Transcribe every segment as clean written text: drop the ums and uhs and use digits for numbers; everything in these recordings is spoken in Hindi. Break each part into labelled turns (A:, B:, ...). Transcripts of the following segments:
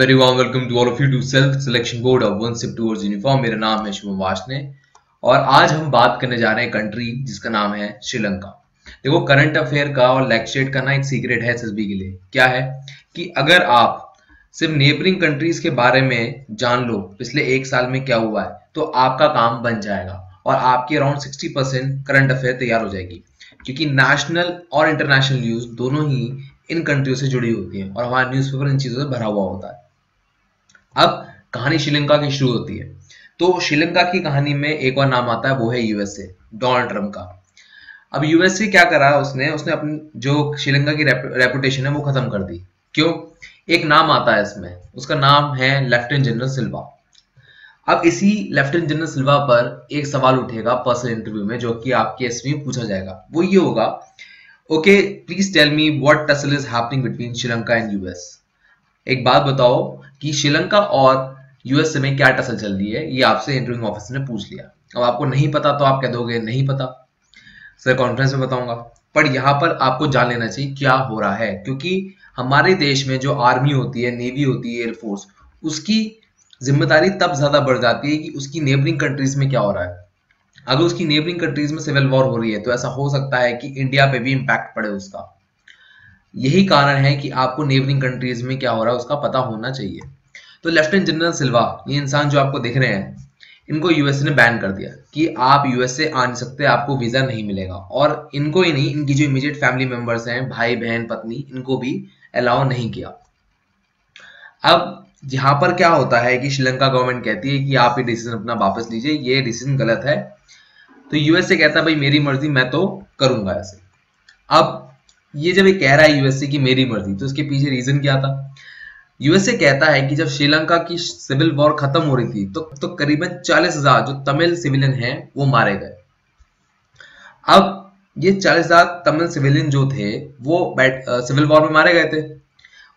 A: Very warm welcome to all of you to self selection board of one step towards uniform. मेरा नाम है शुभम वाशने और आज हम बात करने जा रहे हैं कंट्री जिसका नाम है श्रीलंका। देखो, करंट अफेयर का और लेक्चरेट का ना एक सीक्रेट है एसएसबी के लिए। क्या है कि अगर आप सिर्फ नेबरिंग कंट्रीज के बारे में जान लो पिछले एक साल में क्या हुआ है तो आपका काम बन जाएगा और आपकी अराउंड 60% करंट अफेयर तैयार हो जाएगी, क्योंकि नेशनल और इंटरनेशनल न्यूज दोनों ही इन कंट्रियों से जुड़ी होती है और हमारा न्यूज़पेपर इन चीजों से भरा हुआ होता है। अब कहानी श्रीलंका की शुरू होती है। तो श्रीलंका की कहानी में एक और नाम आता है, वो है यूएसए, डोनाल्ड ट्रम्प का। अब यूएसए क्या करा, उसने अपनी जो श्रीलंका की रेपुटेशन है वो खत्म कर दी। क्यों? एक नाम आता है इसमें, उसका नाम है लेफ्टिनेंट जनरल सिल्वा। अब इसी लेफ्टिनेंट जनरल सिल्वा पर एक सवाल उठेगा पर्सनल इंटरव्यू में, जो कि आपके एसवी में पूछा जाएगा। वो ये होगा, okay please tell me what tussle is happening between Sri Lanka and US. एक बात बताओ कि श्रीलंका और यूएसए में क्या टसल चल रही है, ये आपसे इंटरव्यूइंग ऑफिसर ने पूछ लिया। अब आपको नहीं पता तो आप कह दोगे नहीं पता सर, कॉन्फ्रेंस में बताऊंगा। पर यहाँ पर आपको जान लेना चाहिए क्या हो रहा है, क्योंकि हमारे देश में जो आर्मी होती है, नेवी होती है, एयरफोर्स, उसकी जिम्मेदारी तब ज्यादा बढ़ जाती है कि उसकी नेबरिंग कंट्रीज में क्या हो रहा है। अगर उसकी नेबरिंग कंट्रीज में सिविल वॉर हो रही है तो ऐसा हो सकता है कि इंडिया पे भी इम्पैक्ट पड़े उसका। यही कारण है कि आपको नेबरिंग कंट्रीज में क्या हो रहा है उसका पता होना चाहिए। तो लेफ्टिनेंट जनरल सिल्वा, ये इंसान जो आपको दिख रहे हैं, इनको यूएसए ने बैन कर दिया कि आप यूएसए आ नहीं सकते, आपको वीजा नहीं मिलेगा। और इनको ही नहीं, इनकी जो इमीडिएट फैमिली मेंबर्स हैं, भाई बहन पत्नी, इनको भी अलाउ नहीं किया। अब यहाँ पर क्या होता है कि श्रीलंका गवर्नमेंट कहती है कि आप ये डिसीजन अपना वापस लीजिए, ये डिसीजन गलत है। तो यूएसए कहता है भाई मेरी मर्जी, मैं तो करूंगा ऐसे। अब ये जब ये कह रहा है यूएसए की मेरी मर्जी, तो इसके पीछे रीजन क्या था? यूएसए कहता है कि जब श्रीलंका की सिविल वॉर खत्म हो रही थी तो करीबन 40,000 जो तमिल सिविलियन हैं वो मारे गए। अब ये 40,000 तमिल सिविलियन जो थे वो सिविल वॉर में मारे गए थे।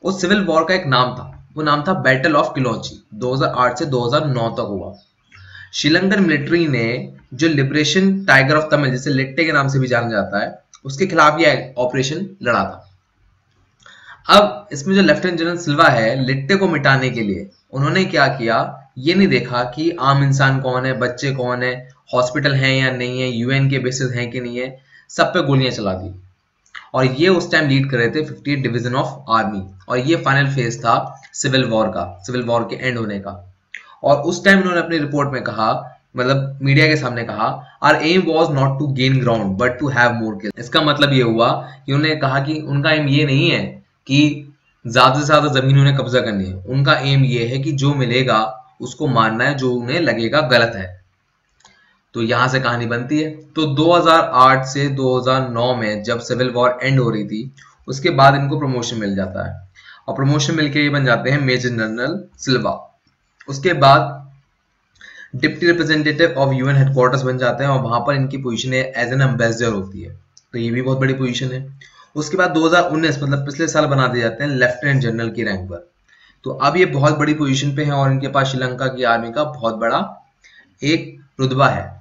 A: उस सिविल वॉर का एक नाम था, वो नाम था बैटल ऑफ किलोची। 2008 से 2009 तक हुआ। श्रीलंकन मिलिट्री ने जो लिबरेशन टाइगर ऑफ तमिल, जिसे लिट्टे के नाम से भी जाना जाता है, उसके खिलाफ यह ऑपरेशन लड़ा था। अब इसमें जो लेफ्टिनेंट जनरल सिल्वा है, लिट्टे को मिटाने के लिए उन्होंने क्या किया, ये नहीं देखा कि आम इंसान कौन है, बच्चे कौन है, हॉस्पिटल हैं या नहीं है, यूएन के बेसिस हैं कि नहीं है, सब पे गोलियां चला दी। और ये उस टाइम लीड कर रहे थे 58 डिवीजन ऑफ आर्मी, और ये फाइनल फेज था सिविल वॉर का, सिविल वॉर के एंड होने का। और उस टाइम उन्होंने अपनी रिपोर्ट में कहा, मतलब मीडिया के सामने कहा, our aim was not to gain ground but to have more kill. इसका मतलब ये हुआ कि उन्होंने कहा कि उनका एम ये नहीं है कि ज्यादा से ज्यादा जमीन उन्हें कब्जा करनी है, उनका एम ये है कि जो मिलेगा उसको मानना है, जो उन्हें लगेगा गलत है। तो यहां से कहानी बनती है। तो 2008 से 2009 में जब सिविल वॉर एंड हो रही थी, उसके बाद इनको प्रमोशन मिल जाता है और प्रमोशन मिलके ये बन जाते हैं मेजर जनरल सिल्वा। उसके बाद deputy representative of UN headquarters बन जाते हैं और वहां पर इनकी पोजीशन एज एन एम्बेसडर होती है। तो ये भी बहुत बड़ी पोजीशन है। उसके बाद 2019 मतलब पिछले साल बना दिए जाते हैं लेफ्टिनेंट जनरल की रैंक पर। तो अब ये बहुत बड़ी पोजीशन पे है और इनके पास श्रीलंका की आर्मी का बहुत बड़ा एक रुतबा है।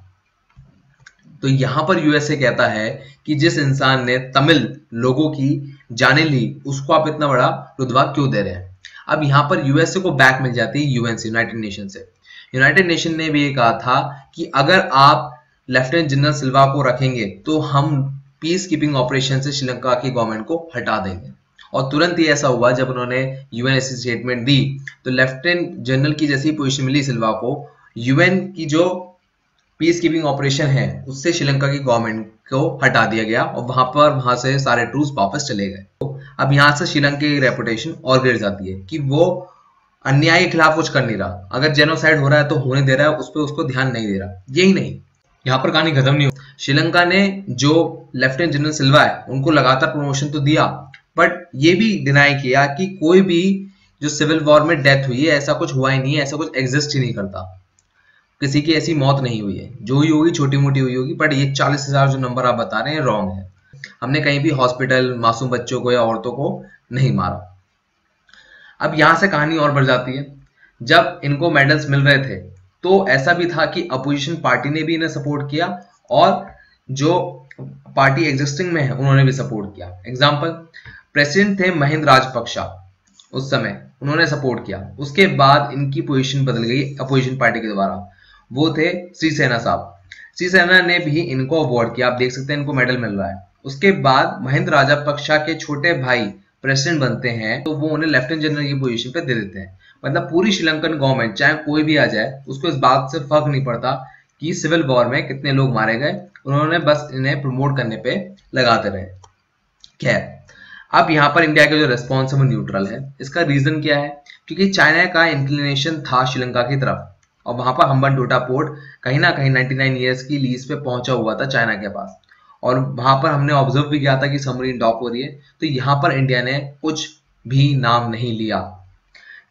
A: तो यहां पर यूएसए कहता है कि जिस इंसान ने तमिल लोगों की जाने ली, उसको आप इतना बड़ा रुतबा क्यों दे रहे हैं? अब यहाँ पर यूएसए को बैक मिल जाती है यूएन से, यूनाइटेड नेशन से। यूनाइटेड नेशन ने भी ये कहा था कि अगर आप लेफ्टिनेंट जनरल सिल्वा को रखेंगे तो हम पीस कीपिंग ऑपरेशन से श्रीलंका की गवर्नमेंट को हटा देंगे। और तुरंत ही ऐसा हुआ। जब उन्होंने यूएन ऐसी स्टेटमेंट दी तो लेफ्टिनेंट जनरल की जैसी पोजीशन मिली सिल्वा को, यूएन की जो पीस कीपिंग ऑपरेशन है उससे श्रीलंका की गवर्नमेंट को हटा दिया गया और वहां से सारे ट्रूप्स वापस चले गए। तो अब यहाँ से श्रीलंका की रेपुटेशन और गिर जाती है कि वो अन्याय के खिलाफ कुछ कर नहीं रहा। अगर जेनोसाइड हो रहा है तो होने दे रहा है, उस पर उसको ध्यान नहीं दे रहा। यही नहीं, यहाँ पर कहानी खत्म नहीं हो। श्रीलंका ने जो लेफ्टिनेंट जनरल सिल्वा है उनको लगातार प्रमोशन तो दिया, बट ये भी डिनाई किया कि कोई भी जो सिविल वॉर में डेथ हुई है ऐसा कुछ हुआ ही नहीं है, ऐसा कुछ एग्जिस्ट ही नहीं करता, किसी की ऐसी मौत नहीं हुई है। जो हुई होगी छोटी मोटी हुई होगी, बट ये 40,000 जो नंबर आप बता रहे हैं रॉन्ग है। हमने कहीं भी हॉस्पिटल, मासूम बच्चों को या औरतों को नहीं मारा। अब यहां से कहानी और बढ़ जाती है। जब इनको मेडल्स मिल रहे थे तो ऐसा भी था कि अपोजिशन पार्टी ने भी इन्हें सपोर्ट किया और जो पार्टी एग्जिस्टिंग में है उन्होंने भी सपोर्ट किया। एग्जाम्पल, प्रेसिडेंट थे महिंदा राजपक्षा, उस समय उन्होंने सपोर्ट किया। उसके बाद इनकी पोजीशन बदल गई अपोजिशन पार्टी के द्वारा, वो थे श्रीसेना साहब। श्रीसेना ने भी इनको अवार्ड किया, आप देख सकते हैं इनको मेडल मिल रहा है। उसके बाद महिंद्र राजपक्षा के छोटे भाई प्रेसिडेंट बनते हैं, तो वो उन्हें लेफ्टिनेंट जनरल की पोजीशन पे दे देते हैं। मतलब पूरी श्रीलंकन गवर्नमेंट, चाहे कोई भी आ जाए, उसको इस बात से फर्क नहीं पड़ता कि सिविल वॉर में कितने लोग मारे गए, उन्होंने बस इन्हें प्रमोट करने पे लगाते रहे। खैर, अब यहाँ पर इंडिया का जो रेस्पॉन्स है वो न्यूट्रल है। इसका रीजन क्या है? क्योंकि चाइना का इंक्लिनेशन था श्रीलंका की तरफ, और वहां पर हम्बनटोटा पोर्ट कहीं ना कहीं 99 ईयर्स की लीज पे पहुंचा हुआ था चाइना के पास, और वहां पर हमने ऑब्जर्व भी किया था कि सबमरीन डॉक हो रही है। तो यहाँ पर इंडिया ने कुछ भी नाम नहीं लिया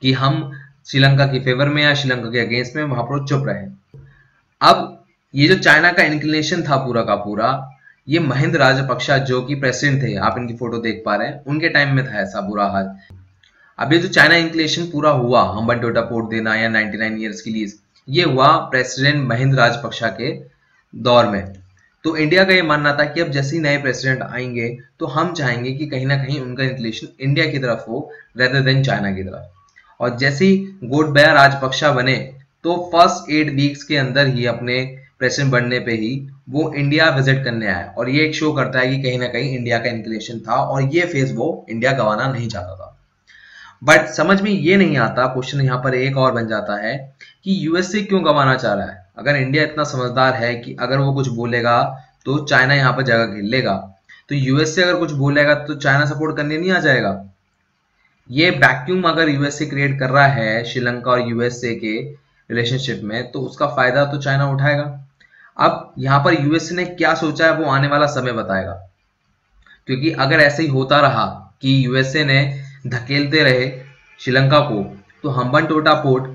A: कि हम श्रीलंका की फेवर में या श्रीलंका के अगेंस्ट में, वहां पर चुप रहे। अब ये जो चाइना का इंक्लिनेशन था पूरा का पूरा, ये महिंद्र राजपक्षा जो कि प्रेसिडेंट थे, आप इनकी फोटो देख पा रहे हैं, उनके टाइम में था ऐसा बुरा हाल। अब ये जो चाइना इंक्लिनेशन पूरा हुआ, हम्बनटोटा पोर्ट देना या 99 ईयर्स की लीज, ये हुआ प्रेसिडेंट महिंद्र राजपक्षा के दौर में। तो इंडिया का ये मानना था कि अब जैसे ही नए प्रेसिडेंट आएंगे तो हम चाहेंगे कि कहीं ना कहीं उनका इंक्लिनेशन इंडिया की तरफ हो रेदर देन चाइना की तरफ। और जैसे ही गोटबाया राजपक्षा बने तो फर्स्ट 8 वीक्स के अंदर ही, अपने प्रेसिडेंट बनने पे ही, वो इंडिया विजिट करने आए, और ये एक शो करता है कि कहीं ना कहीं इंडिया का इंक्लिनेशन था और ये फेज वो इंडिया गंवाना नहीं चाहता था। बट समझ में ये नहीं आता, क्वेश्चन यहाँ पर एक और बन जाता है कि यूएसए क्यों गंवाना चाह रहा है? अगर इंडिया इतना समझदार है कि अगर वो कुछ बोलेगा तो चाइना यहाँ पर जगह घेर लेगा, तो यूएसए अगर कुछ बोलेगा तो चाइना सपोर्ट करने नहीं आ जाएगा। ये वैक्यूम अगर यूएसए क्रिएट कर रहा है श्रीलंका और यूएसए के रिलेशनशिप में, तो उसका फायदा तो चाइना उठाएगा। अब यहाँ पर यूएसए ने क्या सोचा है वो आने वाला समय बताएगा, क्योंकि अगर ऐसे ही होता रहा कि यूएसए ने धकेलते रहे श्रीलंका को, तो हम्बनटोटा पोर्ट,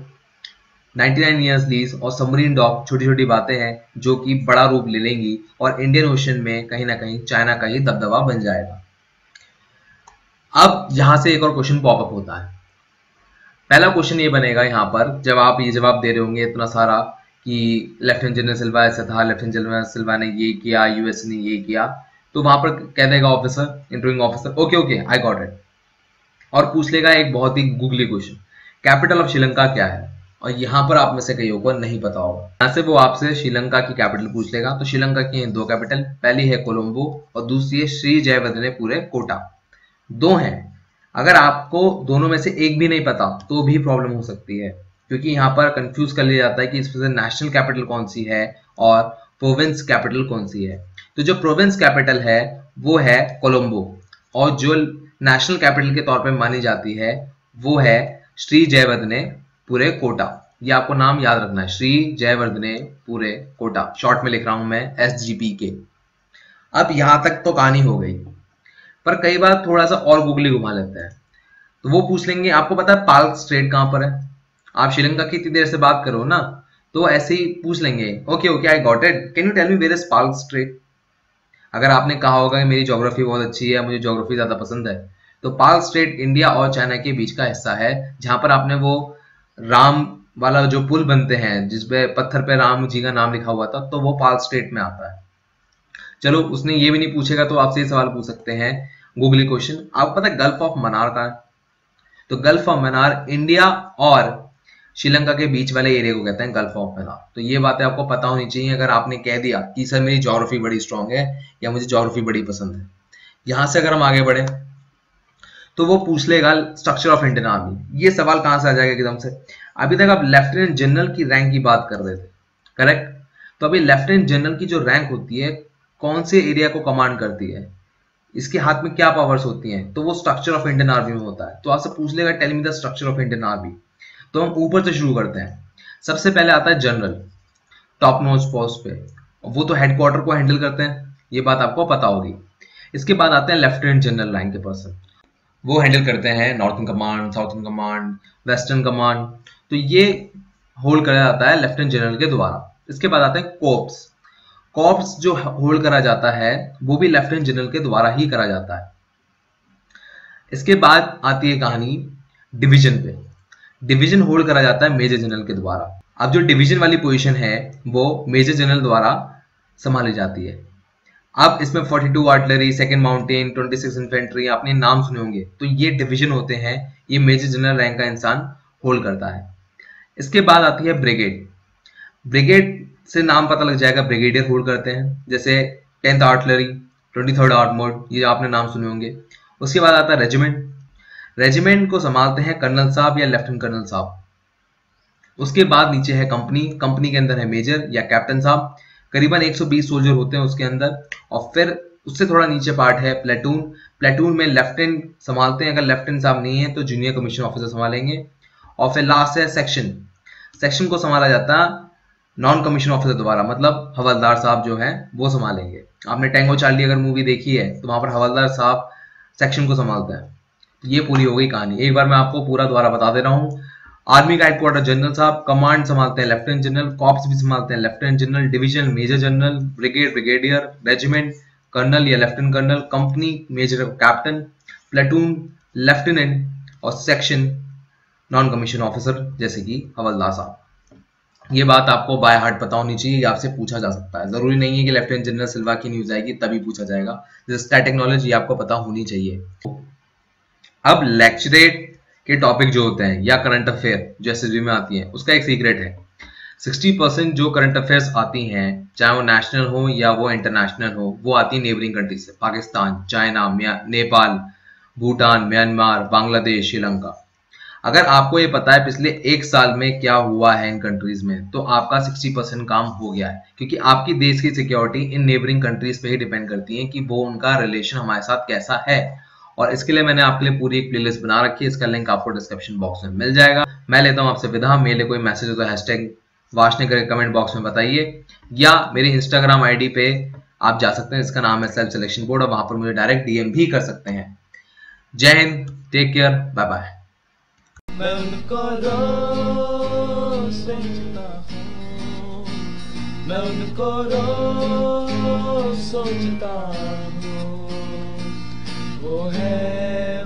A: 99 ईयर्स लीज और सबमरीन डॉक छोटी छोटी बातें हैं जो कि बड़ा रूप ले लेंगी, और इंडियन ओशन में कहीं ना कहीं चाइना का ही दबदबा बन जाएगा। अब यहां से एक और क्वेश्चन पॉपअप होता है। पहला क्वेश्चन ये बनेगा यहाँ पर, जब आप ये जवाब दे रहे होंगे इतना सारा कि लेफ्टिनेंट जनरल सिल्वा ऐसा था, लेफ्टिनेंट जनरल सिल्वा ने ये किया, यूएस ने ये किया, तो वहां पर कह देगा officer, interviewing officer, okay okay I got it, और पूछ लेगा एक बहुत ही googly question, capital of Sri Lanka क्या है? और यहाँ पर आप में से कईयों को नहीं पता होगा। यहाँ से वो आपसे श्रीलंका की कैपिटल पूछ लेगा। तो श्रीलंका की हैं 2 कैपिटल, पहली है कोलंबो और दूसरी है श्री जयवर्धनेपुरे कोटा। 2 हैं। अगर आपको दोनों में से एक भी नहीं पता तो भी प्रॉब्लम हो सकती है, क्योंकि यहाँ पर कंफ्यूज कर लिया जाता है कि इसमें से नेशनल कैपिटल कौन सी है और प्रोविंस कैपिटल कौन सी है। तो जो प्रोविंस कैपिटल है वो है कोलंबो, और जो नेशनल कैपिटल के तौर पे मानी जाती है वो है श्री जयवर्धनेपुरे कोटा। ये आपको नाम याद रखना है, श्री जयवर्धनेपुरे कोटा, शॉर्ट में लिख रहा हूं मैं SGPK। अब यहां तक तो कहानी हो गई, पर कई बार थोड़ा सा और गूगली घुमा लेते हैं। तो वो पूछ लेंगे आपको पता है पाल्क स्ट्रेट कहां पर है? आप श्रीलंका की इतनी देर से बात करो ना, तो ऐसे ही पूछ लेंगे, okay okay I got it, can you tell me where is Palk Strait? अगर आपने कहा होगा कि मेरी ज्योग्राफी बहुत अच्छी है, मुझे ज्योग्राफी ज्यादा पसंद है, तो पाल्क स्ट्रेट इंडिया और चाइना के बीच का हिस्सा है, जहां पर आपने वो राम वाला जो पुल बनते हैं जिसपे पत्थर पे राम जी का नाम लिखा हुआ था, तो वो पाल्क स्ट्रेट में आता है। चलो, उसने ये भी नहीं पूछेगा तो आपसे ये सवाल पूछ सकते हैं गूगली क्वेश्चन, आपको पता है गल्फ ऑफ मन्नार कहाँ है? तो गल्फ ऑफ मन्नार इंडिया और श्रीलंका के बीच वाले एरिया को कहते हैं गल्फ ऑफ मन्नार। तो ये बातें आपको पता होनी चाहिए। अगर आपने कह दिया कि सर मेरी ज्योग्राफी बड़ी स्ट्रांग है या मुझे ज्योग्राफी बड़ी पसंद है। यहां से अगर हम आगे बढ़े तो वो पूछ लेगा स्ट्रक्चर ऑफ इंडियन आर्मी। ये सवाल कहां से आ जाएगा एकदम से? अभी तक आप लेफ्टिनेंट जनरल की रैंक की बात कर रहे थे, करेक्ट? तो अभी लेफ्टिनेंट जनरल की जो रैंक होती है कौन से एरिया को कमांड करती है, इसके हाथ में क्या पावर्स होती हैं, तो वो स्ट्रक्चर ऑफ इंडियन आर्मी में होता है। तो आपसे पूछ लेगा tell me the structure of Indian army. तो हम ऊपर से शुरू करते हैं। सबसे पहले आता है जनरल, टॉप नोज पोस्ट पे, वो तो हेडक्वार्टर को हैंडल करते हैं, ये बात आपको पता होगी। इसके बाद आते हैं लेफ्टिनेंट जनरल रैंक के पर्सन, वो हैंडल करते हैं northern command, southern command, western command. तो ये होल्ड करा जाता है लेफ्टिनेंट जनरल के द्वारा। इसके बाद आते हैं कोर्प्स। कोर्प्स जो होल्ड करा जाता है वो भी लेफ्टिनेंट जनरल के द्वारा ही करा जाता है। इसके बाद आती है कहानी डिवीजन पे। डिवीजन होल्ड करा जाता है मेजर जनरल के द्वारा। अब जो डिवीजन वाली पोजीशन है वो मेजर जनरल द्वारा संभाली जाती है। अब इसमें 42 आर्टिलरी, सेकंड माउंटेन, 26 इन्फेंट्री, आपने नाम सुने होंगे। तो ये डिवीजन होते हैं, ये मेजर जनरल रैंक का इंसान होल्ड करता है। इसके बाद आती है ब्रिगेड। ब्रिगेड से नाम पता लग जाएगा, ब्रिगेडियर होल्ड करते हैं। जैसे 10th आर्टिलरी, 23rd आर्मर्ड, ये आपने नाम सुने होंगे। उसके बाद आता है रेजिमेंट। रेजिमेंट को संभालते हैं कर्नल साहब या लेफ्टिनेंट कर्नल साहब। उसके बाद नीचे है कंपनी। कंपनी के अंदर है मेजर या कैप्टन साहब, करीबन 120 सोल्जर होते हैं उसके अंदर। और फिर उससे थोड़ा नीचे पार्ट है प्लेटून। प्लेटून में लेफ्टिनेंट संभालते हैं, अगर लेफ्टिनेंट साहब नहीं है तो जूनियर कमीशन ऑफिसर संभालेंगे। और फिर लास्ट है सेक्शन। सेक्शन को संभाला जाता है नॉन कमीशन ऑफिसर द्वारा, मतलब हवलदार साहब जो है वो संभालेंगे। आपने टैंगो चार्ली अगर मूवी देखी है तो वहां पर हवलदार साहब सेक्शन को संभालता है। ये पूरी हो गई कहानी। एक बार मैं आपको पूरा दोबारा बता दे रहा हूँ। आर्मी का हेडक्वार्टर जनरल साहब, कमांड संभालते हैं लेफ्टिनेंट जनरल, कॉर्प्स भी संभालते हैं lieutenant general, division major general, brigade brigadier, regiment colonel या lieutenant colonel, company major captain, platoon lieutenant, और सेक्शन नॉन कमीशन ऑफिसर जैसे कि हवलदार साहब। ये बात आपको बाय हार्ट पता होनी चाहिए, आपसे पूछा जा सकता है। जरूरी नहीं है कि लेफ्टिनेंट जनरल सिल्वा की न्यूज आएगी तभी पूछा जाएगा। स्टैटिक नॉलेज ये आपको पता होनी चाहिए। अब लेक्चरेट के टॉपिक जो होते हैं या करंट अफेयर जो एसएसबी में आती है, उसका एक सीक्रेट है। 60% जो करंट अफेयर्स आती हैं, चाहे वो नेशनल हो या वो इंटरनेशनल हो, वो आती है नेबरिंग कंट्री से। Pakistan, China, Nepal, Bhutan, Myanmar, Bangladesh, Sri Lanka. अगर आपको ये पता है पिछले एक साल में क्या हुआ है इन कंट्रीज में, तो आपका 60% काम हो गया है। क्योंकि आपकी देश की सिक्योरिटी इन नेबरिंग कंट्रीज पे ही डिपेंड करती है कि वो उनका रिलेशन हमारे साथ कैसा है। और इसके लिए मैंने आपके लिए पूरी एक प्लेलिस्ट बना रखी है, इसका लिंक आपको डिस्क्रिप्शन बॉक्स में मिल जाएगा। मैं लेता हूं आपसे विदा। मेरे लिए कोई मैसेज हो तो हैशटैग वाशने करके कमेंट बॉक्स में बताइए, या मेरे इंस्टाग्राम आईडी पे आप जा सकते हैं, इसका नाम है सेल्फ सिलेक्शन बोर्ड, और वहां पर मुझे डायरेक्ट डीएम भी कर सकते हैं। जय हिंद, टेक केयर, बाय बाय।
B: मैं उनको रोज सोचता हूँ, मैं उनको रोज सोचता हूँ, वो है